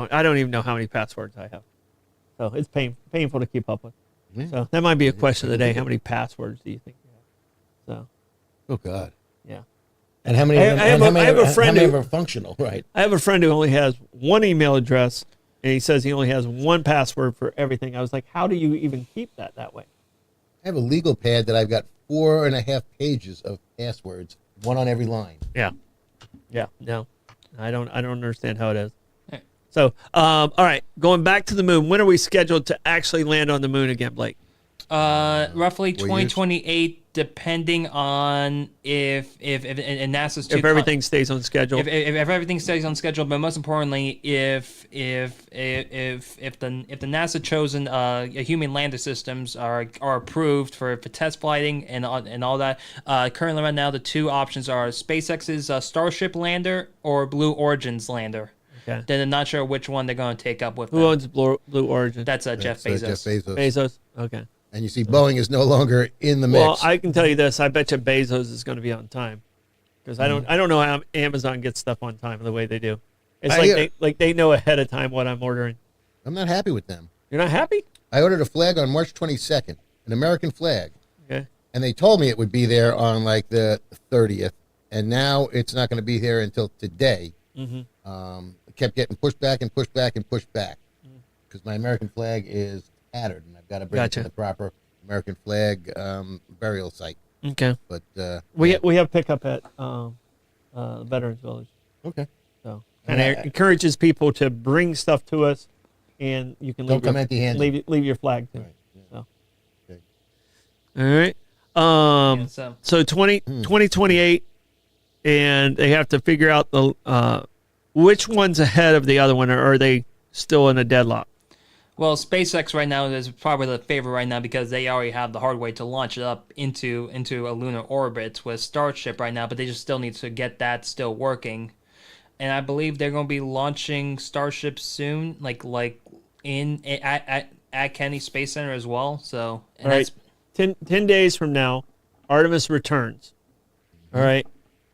I don't even know how many passwords I have. So it's painful to keep up with. Yeah. So that might be a question of the day. How many passwords do you think you have? So Oh, God. yeah. And how many, I of them- have and a- how many, I have a of- friend how many who- of them are functional, right? I have a friend who only has one email address, and he says he only has one password for everything. I was like, how do you even keep that way? I have a legal pad that I've got 4.5 pages of passwords, one on every line. Yeah. Yeah. No, I don't understand how it is. Right. So, all right, going back to the moon. When are we scheduled to actually land on the moon again, Blake? Roughly Well, 2028, depending on if and NASA's too If everything stays on schedule. if everything stays on schedule, but most importantly, if the NASA chosen human lander systems are approved for test flighting and all that, currently right now the 2 options are SpaceX's Starship lander or Blue Origin's lander. Okay. They're not sure which one they're going to take up with Who them. owns Blue Origin? That's Jeff So Bezos. Jeff Bezos. Bezos. Okay. And you see Boeing is no longer in the mix. Well, I can tell you this. I bet you Bezos is going to be on time, because I don't know how Amazon gets stuff on time the way they do. It's like they know ahead of time what I'm ordering. I'm not happy with them. You're not happy? I ordered a flag on March 22nd, an American flag, Okay. and they told me it would be there on like the 30th, and now it's not going to be there until today. It kept getting pushed back and pushed back and pushed back because my American flag is tattered, and I've got to bring it Gotcha. to the proper American flag burial site. Okay. But We yeah. we have pickup at Veterans Village. Okay. So And and it encourages people to bring stuff to us, and you can Don't leave come your, empty-handed. leave your flag too. Right, yeah. So. Okay. All right. Yeah, So 2028, and they have to figure out the which one's ahead of the other one, or are they still in a deadlock? Well, SpaceX right now is probably the favorite right now because they already have the hardware to launch it up into a lunar orbit with Starship right now, but they just still need to get that still working. And I believe they're going to be launching Starship soon, like at Kennedy Space Center as well. So, and All right. 10 days from now, Artemis returns. All right.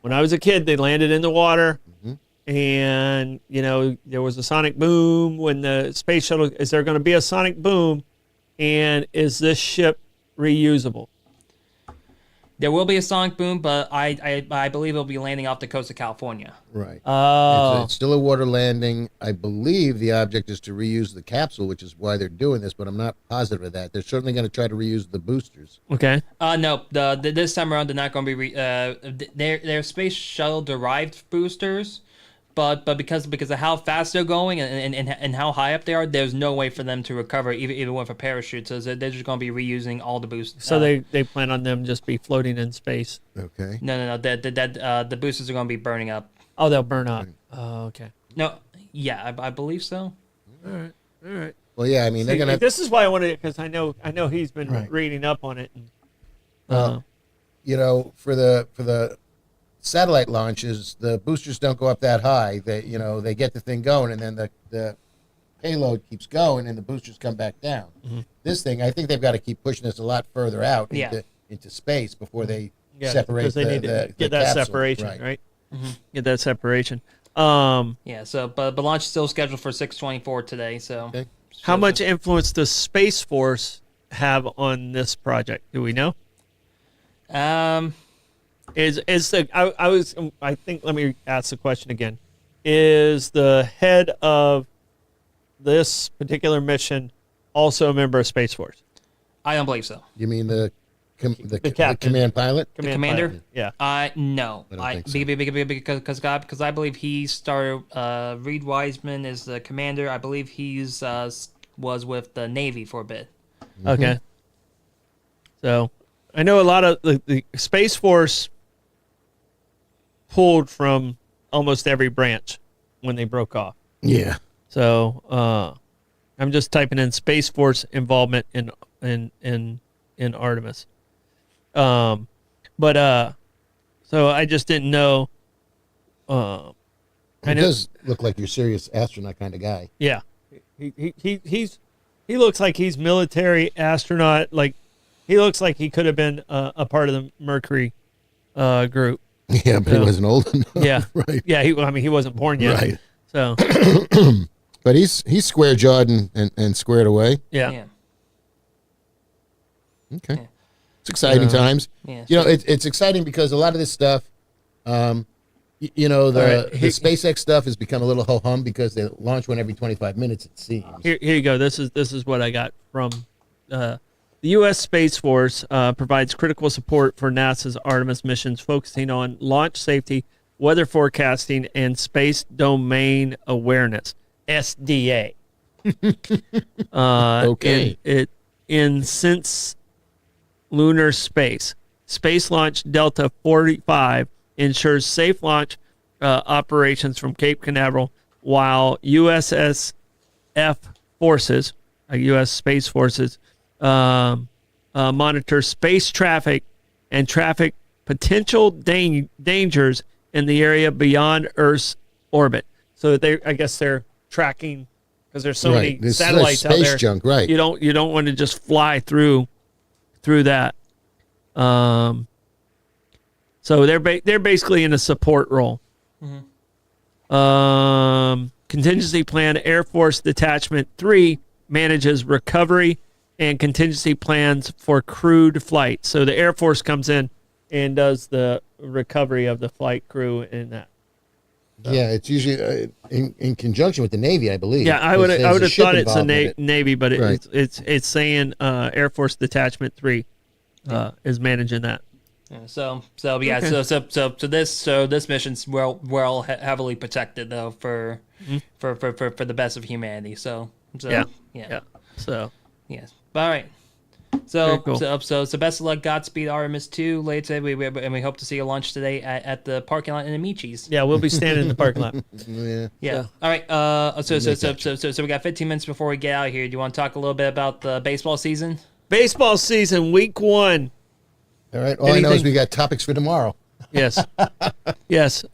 When I was a kid, they landed in the water, and you know there was a sonic boom when the space shuttle. Is there going to be a sonic boom? And is this ship reusable? there will be a sonic boom, but I believe it'll be landing off the coast of California. Right. Oh, It's still a water landing. I believe the object is to reuse the capsule, which is why they're doing this, but I'm not positive of that. They're certainly going to try to reuse the boosters. okay. No, this time around they're not going to be they're space shuttle derived boosters, but because of how fast they're going and how high up they are, there's no way for them to recover even with a parachute. So they're just going to be reusing all the boosters. So they plan on them just be floating in space. Okay. No. The boosters are going to be burning up. Oh, they'll burn up. Oh, okay. No, yeah, I believe so. All right. Well, yeah, I mean, they're gonna. This is why I wanted it, because I know he's been Right. reading up on it. And, You know, for the satellite launches, the boosters don't go up that high. They get the thing going, and then the payload keeps going, and the boosters come back down. This thing, I think they've got to keep pushing this a lot further out into space before they separate. because they need to get that capsule. separation, right? Get that separation. Um, Yeah. So, but launch is still scheduled for 6/24 today. So, Okay. How much influence does Space Force have on this project? Do we know? Is the I think, let me ask the question again. Is the head of this particular mission also a member of Space Force? I don't believe so. You mean the captain. command pilot? The commander? pilot. Yeah. No. I don't think so. Because I believe he started. Reed Wiseman is the commander. I believe he's was with the Navy for a bit. Okay. So, I know a lot of the Space Force pulled from almost every branch when they broke off. Yeah. So, I'm just typing in Space Force involvement in Artemis. So I just didn't know. He does look like your serious astronaut kind of guy. Yeah, he looks like he's military astronaut. Like, he looks like he could have been a part of the Mercury group. Yeah, but he wasn't old enough. Yeah, Right. Yeah, he wasn't born yet. Right. So But he's square jawed and squared away. yeah. Okay. Yeah. It's exciting times. Yeah. You know, it's exciting because a lot of this stuff, the SpaceX stuff has become a little ho-hum because they launch one every 25 minutes, it seems. Here you go. This is what I got from the U.S. Space Force provides critical support for NASA's Artemis missions, focusing on launch safety, weather forecasting, and space domain awareness. SDA. Okay. In since lunar space. Space Launch Delta 45 ensures safe launch operations from Cape Canaveral, while USSF forces, U.S. Space Forces, monitor space traffic and traffic potential dangers in the area beyond Earth's orbit. So I guess they're tracking, because there's so many There's satellites out space there. junk, right? You don't want to just fly through that. So they're basically in a support role. Contingency Plan Air Force Detachment 3 manages recovery and contingency plans for crewed flight. So the Air Force comes in and does the recovery of the flight crew and that. Yeah, it's usually in conjunction with the Navy, I believe. Yeah, I would have ship thought it's a involved in it. Navy, but Right. it's saying Air Force Detachment 3 is managing that. Yeah, so this mission's well heavily protected though for the best of humanity. So Yeah. yeah. So Yes. All right. Very cool. So best of luck, Godspeed, Artemis 2. Late today, we hope to see a launch today at the parking lot in Amici's. yeah, we'll be standing in the parking lot. Yeah. Yeah. All right. So we got 15 minutes before we get out of here. Do you want to talk a little bit about the baseball season? Baseball season, week 1. All right. All I know is Anything- we got topics for tomorrow. Yes. Yes.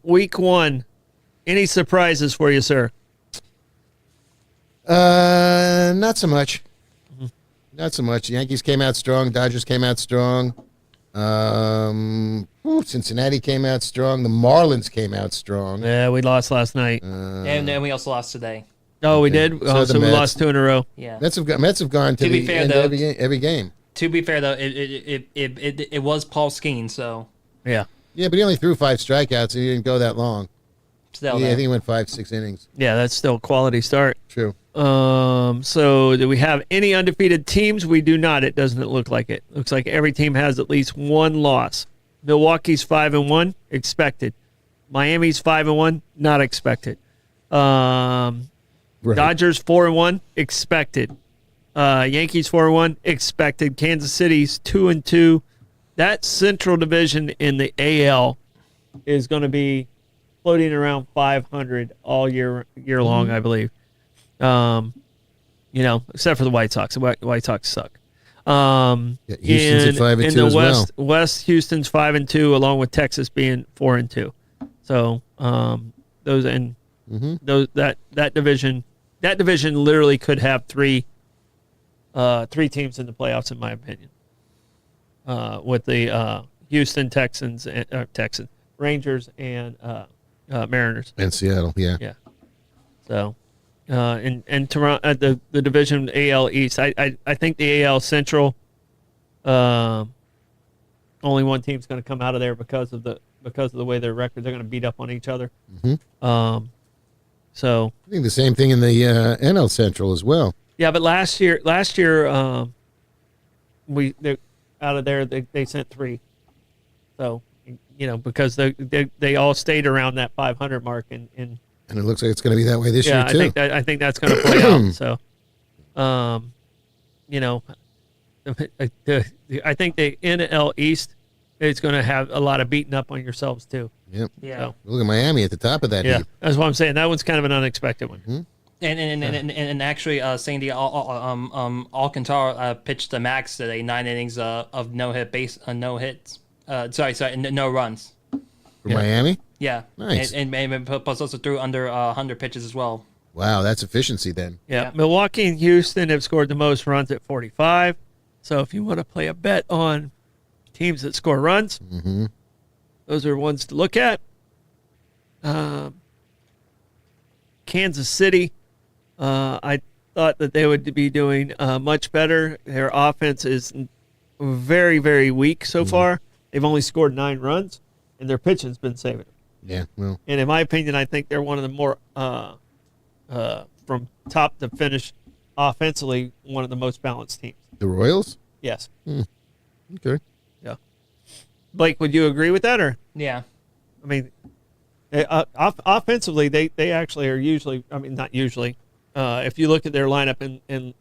Week 1. Any surprises for you, sir? Not so much. Not so much. The Yankees came out strong. Dodgers came out strong. Cincinnati came out strong. The Marlins came out strong. Yeah, we lost last night. And then we also lost today. Oh, we did? So So, the we Mets. lost 2 in a row. Yeah. Mets have gone to To be the fair, end though- of every game. To be fair though, it was Paul Skeen, so Yeah. Yeah, but he only threw 5 strikeouts and he didn't go that long. still Yeah, I there. think he went 5-6 innings. Yeah, that's still a quality start. True. So do we have any undefeated teams? We do not. It doesn't look like it. Looks like every team has at least 1 loss. Milwaukee's 5-1, expected. Miami's 5-1, not expected. Right. Dodgers 4-1, expected. Yankees 4-1, expected. Kansas City's 2-2. That Central Division in the AL is going to be floating around 500 all year long, I believe. except for the White Sox. The White Sox suck. Houston's at 5-2 in the as well. West, Houston's 5-2, along with Texas being 4-2. So those that division literally could have three teams in the playoffs, in my opinion. With the Houston Texans, Rangers, and Mariners. And Seattle, yeah. Yeah. So, and Toronto, the division AL East. I think the AL Central. Only one team's going to come out of there because of the way their record. They're going to beat up on each other. Mm-hmm. So I think the same thing in the NL Central as well. yeah, but last year, they out of there they sent 3. So because they all stayed around that 500 mark and it looks like it's going to be that way this year too. I think that's going to play out. So, I think the NL East is going to have a lot of beating up on yourselves too. Yep. Yeah. So, Look at Miami at the top of that yeah, heap. that's what I'm saying. That one's kind of an unexpected one. Mm-hmm. And actually, Sandy Alcantara pitched the max today, 9 innings of no hits. No runs. For Miami? Yeah. Nice. And plus also threw under 100 pitches as well. Wow, that's efficiency then. Yeah. Milwaukee and Houston have scored the most runs at 45. So if you want to play a bet on teams that score runs, those are ones to look at. Kansas City, I thought that they would be doing much better. Their offense is very, very weak so far. They've only scored 9 runs, and their pitching's been saving them. Yeah, well. And in my opinion, I think they're one of the more, from top to finish, offensively, one of the most balanced teams. The Royals? Yes. Okay. Yeah. Blake, would you agree with that, or? Yeah. I mean, offensively, they actually are usually. I mean, not usually. If you look at their lineup and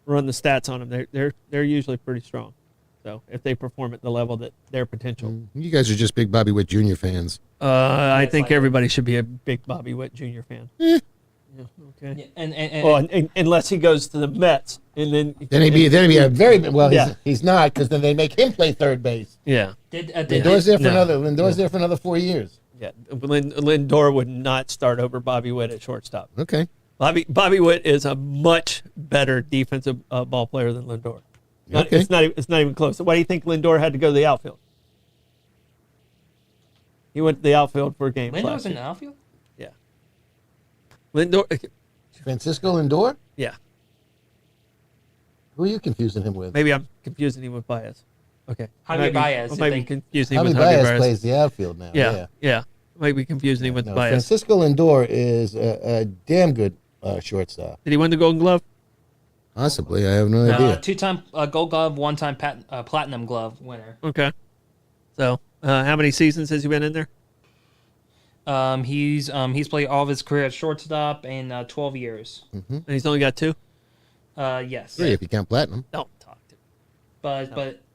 run the stats on them, they're usually pretty strong. So if they perform at the level that their potential. You guys are just big Bobby Witt Jr. fans. I think everybody should be a big Bobby Witt Jr. fan. Yeah, okay. And unless he goes to the Mets, and then He'd be a very well. Yeah. He's not, because then they make him play third base. yeah. Lindor's there for another 4 years. Yeah, Lindor would not start over Bobby Witt at shortstop. Okay. Bobby Witt is a much better defensive ball player than Lindor. Okay. It's not even close. Why do you think Lindor had to go to the outfield? He went to the outfield for a game. Lindor was in the outfield? Yeah. Lindor. Francisco Lindor? Yeah. Who are you confusing him with? Maybe I'm confusing him with Baez. Okay. Javier Baez, I you might be think? confusing him Javi with Baez Javier plays the outfield now. Yeah. Might be confusing him with No, Baez. Francisco Lindor is a damn good shortstop. Did he win the Golden Glove? Possibly. I have no idea. 2-time Gold Glove, 1-time Platinum Glove winner. Okay. So, how many seasons has he been in there? He's played all of his career at shortstop in 12 years. And he's only got 2? Yes. 3 if you count platinum. Don't talk to me.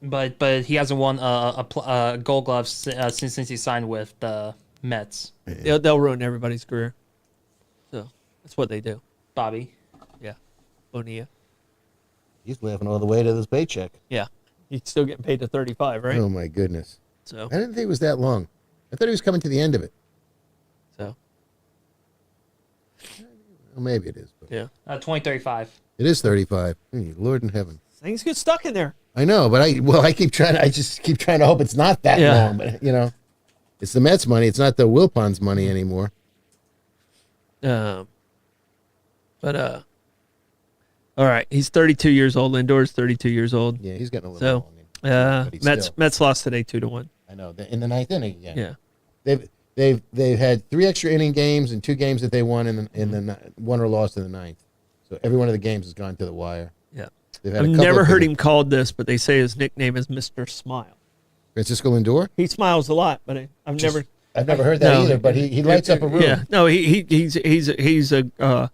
But he hasn't won a Gold Glove since he signed with the Mets. They'll ruin everybody's career. So, that's what they do. Bobby. Yeah. Bonilla. He's laughing all the way to this paycheck. Yeah. He's still getting paid to 35, right? Oh, my goodness. So, I didn't think it was that long. I thought he was coming to the end of it. so Well, maybe it is. But yeah. 2035. It is 35. Lord in heaven. Things get stuck in there. I know, but I just keep trying to hope it's not that Yeah. long. But, it's the Mets money. It's not the Wilpons money anymore. All right. He's 32 years old. Lindor's 32 years old. Yeah, he's getting a little So, long. But he's still- Mets lost today 2-1. I know. In the ninth inning again. Yeah. They've had 3 extra inning games and 2 games that they won won or lost in the ninth. So every one of the games has gone to the wire. Yeah. They've had I've a couple never of heard big- him called this, but they say his nickname is Mr. Smile. Francisco Lindor. He smiles a lot, but I've never heard that either. But he lights up a room. Yeah. No, he's a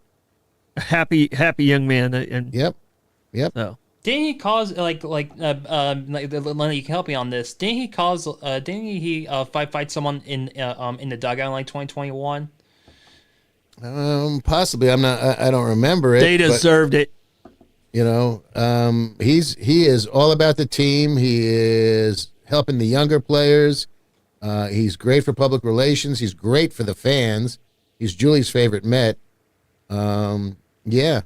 happy young man, and Yep. so Didn't he cause like Lenny, you can help me on this? Didn't he fight someone in the dugout in like 2021? Possibly. I'm not. I don't remember it. They but, deserved it. You know, he is all about the team. He is helping the younger players. He's great for public relations. He's great for the fans. He's Julie's favorite Met. Yeah,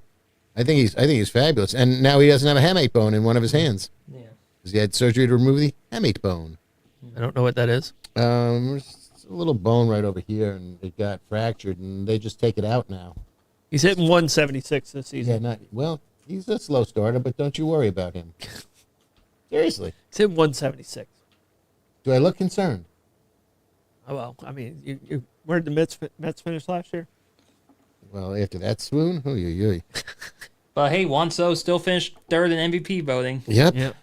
I think he's fabulous. And now he doesn't have a hamate bone in one of his hands. Yeah. Because he had surgery to remove the hamate bone. I don't know what that is. There's a little bone right over here, and it got fractured, and they just take it out now. He's hitting 176 this Yeah, season. he's a slow starter, but don't you worry about him. Seriously. He's hitting 176. Do I look concerned? Oh, well, I mean, where did the Mets finish last year? Well, after that swoon, oy. But hey, Juan Soto still finished third in MVP voting. Yep. Yep.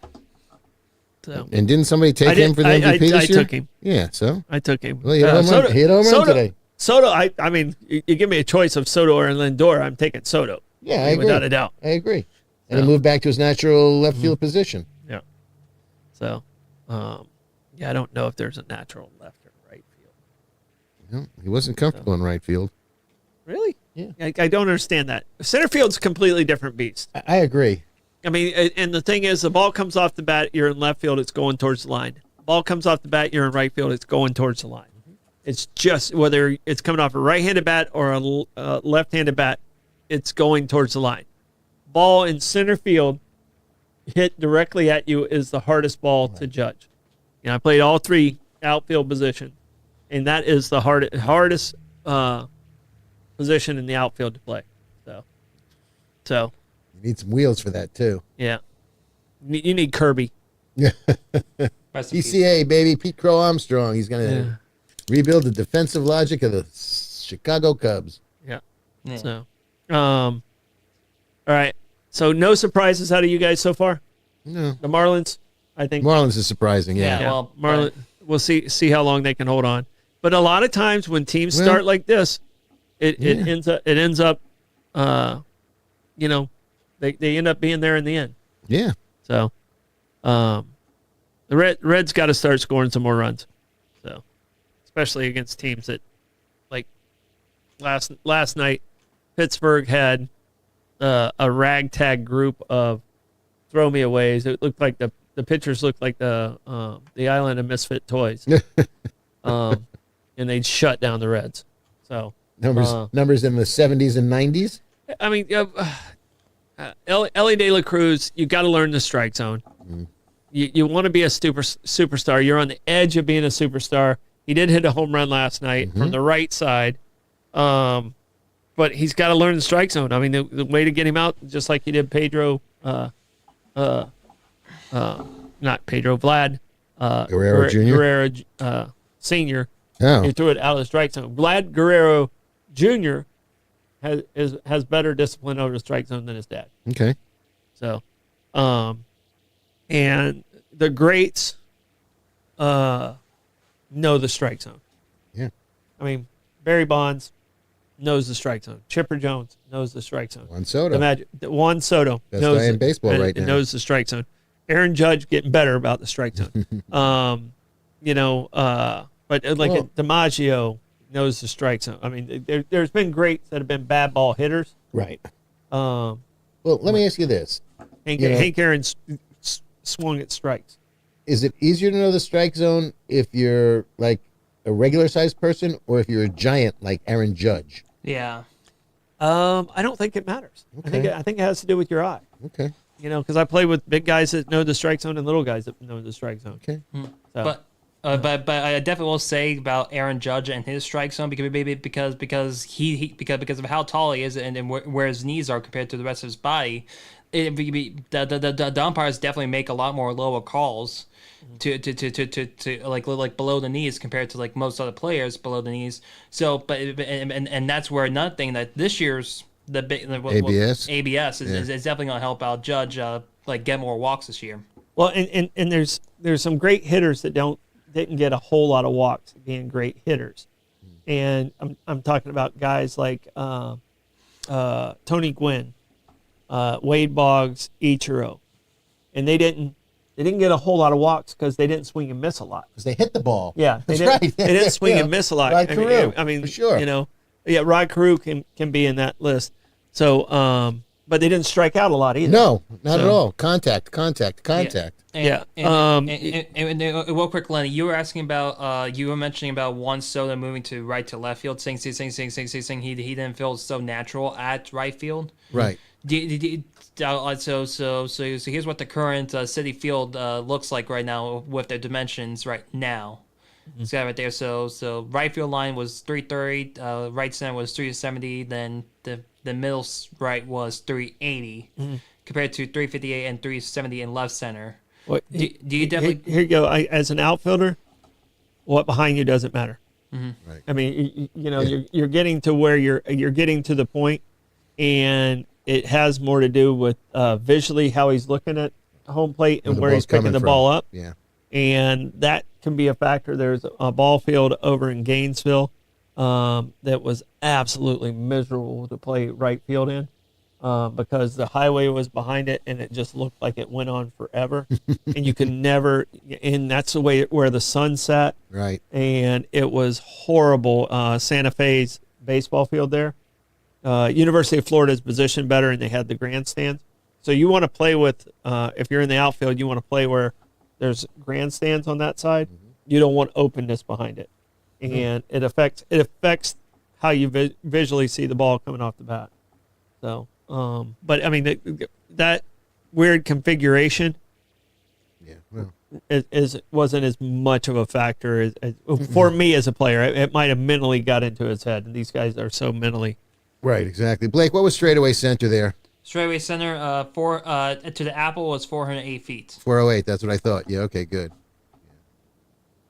So And didn't somebody take him for the MVP this I year? took him. Yeah, so. I took him. Well, he hit home run today. Soto, I mean, you give me a choice of Soto or Lindor, I'm taking Soto. Yeah, I agree. Without a doubt. I agree. And he moved back to his natural left field position. Yeah. So, yeah, I don't know if there's a natural left or right field. No, he wasn't comfortable in right field. Really? Yeah. I don't understand that. Center field's a completely different beast. I agree. I mean, and the thing is, the ball comes off the bat, you're in left field, it's going towards the line. Ball comes off the bat, you're in right field, it's going towards the line. It's just whether it's coming off a right-handed bat or a left-handed bat, it's going towards the line. Ball in center field hit directly at you is the hardest ball to judge. You know, I played all three outfield positions, and that is the hardest position in the outfield to play. So. You need some wheels for that, too. Yeah. You need Kirby. Rest in peace. PCA, baby. Pete Crow Armstrong. He's going to rebuild the defensive logic of the Chicago Cubs. Yeah. Yeah. So, all right. So no surprises out of you guys so far? No. The Marlins, I think. Marlins is surprising, yeah. Yeah. Well, Marlin. We'll see how long they can hold on. But a lot of times when teams start like this, it ends up, you know, they end up being there in the end. Yeah. So, the Reds got to start scoring some more runs. So, especially against teams that, like last night, Pittsburgh had a ragtag group of throw me aways. It looked like the pitchers looked like the island of misfit toys, and they'd shut down the Reds. So numbers in the 70s and 90s. I mean, Ellie De La Cruz, you got to learn the strike zone. You want to be a superstar. You're on the edge of being a superstar. He did hit a home run last night from the right side, but he's got to learn the strike zone. I mean, the way to get him out, just like he did Pedro, not Pedro, Vlad Guerrero Jr. Guerrero Sr. Oh. He threw it out of the strike zone. Vlad Guerrero Jr. has better discipline over the strike zone than his dad. Okay. So, and the greats know the strike zone. Yeah. I mean, Barry Bonds knows the strike zone. Chipper Jones knows the strike zone. Juan Soto. Juan Soto Best knows guy in baseball right now. knows the strike zone. Aaron Judge getting better about the strike zone. But DiMaggio knows the strike zone. I mean, there's been greats that have been bad ball hitters. Right. Um, Well, let me ask you this. Hank Aaron swung at strikes. Is it easier to know the strike zone if you're like a regular sized person or if you're a giant like Aaron Judge? Yeah. I don't think it matters. Okay. I think it has to do with your eye. Okay. You know, because I play with big guys that know the strike zone and little guys that know the strike zone. Okay. So, But I definitely will say about Aaron Judge and his strike zone because of how tall he is and where his knees are compared to the rest of his body, the umpires definitely make a lot more lower calls to like below the knees compared to like most other players below the knees. So, and that's where another thing that this year's ABS is definitely going to help out Judge like get more walks this year. well, and there's some great hitters that didn't get a whole lot of walks being great hitters, and I'm talking about guys like Tony Gwynn, Wade Boggs, Ichiro, and they didn't get a whole lot of walks because they didn't swing and miss a lot. Because they hit the ball. Yeah, That's right. They didn't swing Yeah. and miss a lot. Right, I Carew, mean, for sure. You know, Yeah, Rod Carew can be in that list. So, but they didn't strike out a lot either. No, not at all. Contact. Yeah. And real quick, Lenny, you were asking about, you were mentioning about Juan Soto moving to right to left field, saying he didn't feel so natural at right field. Right. So here's what the current City Field looks like right now with their dimensions right now. It's got right there. So right field line was 330, right center was 370, then the middle right was 380, compared to 358 and 370 in left center. What, do you definitely here you go. As an outfielder, what behind you doesn't matter. Right. I mean, you're getting to where you're getting to the point, and it has more to do with visually how he's looking at home plate and where he's picking the ball up. Yeah. And that can be a factor. There's a ball field over in Gainesville that was absolutely miserable to play right field in because the highway was behind it and it just looked like it went on forever. And you can never, and that's the way where the sun set. Right. And it was horrible. Santa Fe's baseball field there. University of Florida is positioned better and they had the grandstands. So you want to play with, if you're in the outfield, you want to play where there's grandstands on that side. You don't want openness behind it, and it affects how you visually see the ball coming off the bat. So, but I mean that weird configuration, well, wasn't as much of a factor as for me as a player. It might have mentally got into his head, and these guys are so mentally. right, exactly. Blake, what was straightaway center there? straightaway center to the apple was 408 feet. 408. That's what I thought. Yeah. Okay. Good. Yeah.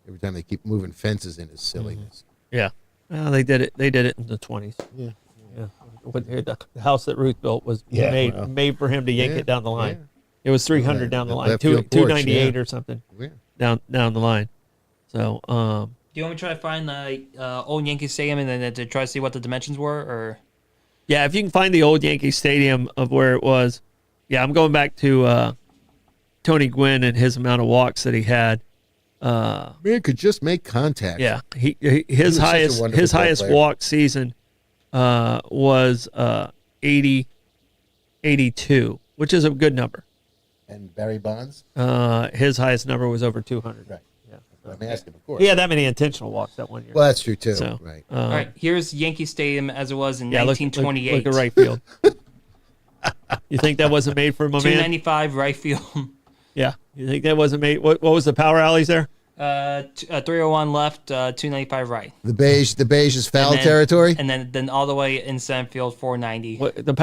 Every time they keep moving fences in is silliness. Yeah. Well, they did it. They did it in the 20s. Yeah. Yeah. The house that Ruth built was well. made for him to yank it down the line. Yeah. It was 300 down the line, left field porch, 298 yeah. or something Yeah. down the line. So, Do you want me to try to find the old Yankee Stadium and then to try to see what the dimensions were, or? yeah, if you can find the old Yankee Stadium of where it was, yeah, I'm going back to Tony Gwynn and his amount of walks that he had. Man could just make contact. Yeah, his was such a highest wonderful ball player. walk season was 82, which is a good number. And Barry Bonds. His highest number was over 200. Right. Yeah. I'm asking, of course. He had that many intentional walks that one year. Well, that's true too. So, right. All right, here's Yankee Stadium as it was in yeah, look 1928. at right field. You think that wasn't made for my man? 295 right field. Yeah. You think that wasn't made? What was the power alleys there? 301 left, 295 right. The beige is foul And then- territory. And then all the way in center field, 490. What the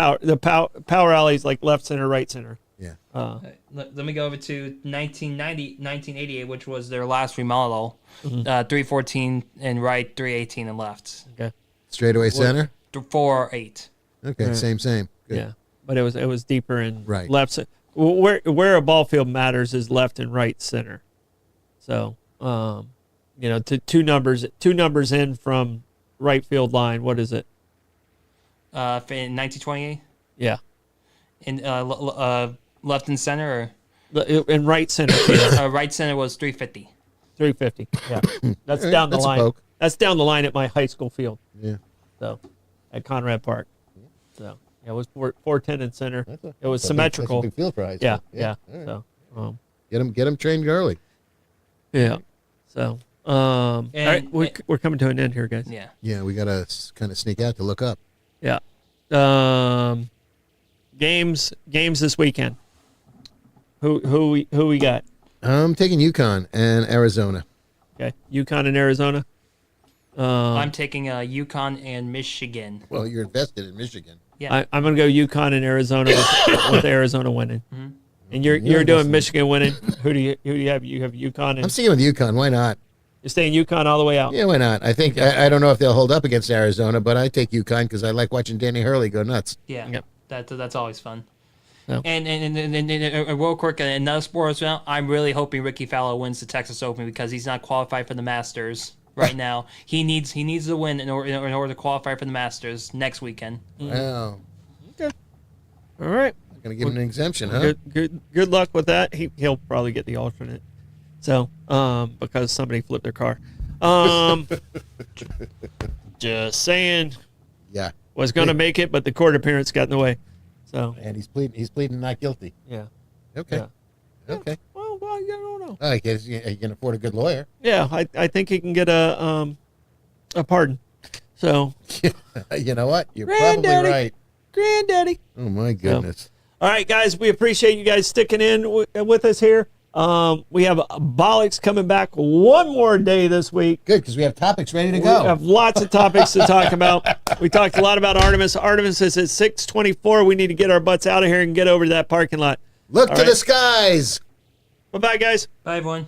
power alleys like left center, right center. Yeah. Let me go over to 1988, which was their last remodel. 314 in right, 318 in left. Okay. Straightaway center. 408. Okay. Right. Same. Good. Yeah. But it was deeper in Right. left center. Where a ball field matters is left and right center. So, to two numbers in from right field line. What is it? In 1928? Yeah. In left and center, In right center field, or right center was 350. 350. Yeah. That's All right, down the that's a line. poke. That's down the line at my high school field. Yeah. So, at Conrad Park. So, yeah, it was 410 in center. It was That's a symmetrical. big field for high school. Yeah. All right. So, Get them trained early. yeah. So, all right, And- we're coming to an end here, guys. Yeah. Yeah, we gotta kind of sneak out to look up. Yeah. Games this weekend. Who we got? I'm taking UConn and Arizona. Okay, UConn and Arizona. I'm taking UConn and Michigan. Well, you're invested in Michigan. Yeah. I'm going to go UConn and Arizona with Arizona winning. And you're doing invested. Michigan winning. Who do you have? You have UConn I'm and sticking with UConn. Why not? you're staying UConn all the way out. Yeah, why not? I think I don't know if they'll hold up against Arizona, but I take UConn because I like watching Danny Hurley go nuts. Yeah. Yep. That's always fun. No. And real quick, another sport as well. I'm really hoping Ricky Fowler wins the Texas Open because he's not qualified for the Masters right now. He needs to win in order to qualify for the Masters next weekend. Wow. All right. Gonna give him an exemption, huh? Good luck with that. He'll probably get the alternate. So, because somebody flipped their car. Just saying. Yeah. Was going to make it, but the court appearance got in the way. So. And he's pleading not guilty. Yeah. Okay. Yeah. Okay. Well, you don't know. I guess you can afford a good lawyer. Yeah, I think he can get a pardon. So. You know what? You're Granddaddy. probably right. Granddaddy. Oh my goodness. All right, guys, we appreciate you guys sticking in with us here. We have Bollocks coming back one more day this week. Good, because we have topics ready to go. We have lots of topics to talk about. We talked a lot about Artemis. Artemis is at 6:24. We need to get our butts out of here and get over to that parking lot. Look All to right. the skies. Bye-bye, guys. Bye, everyone.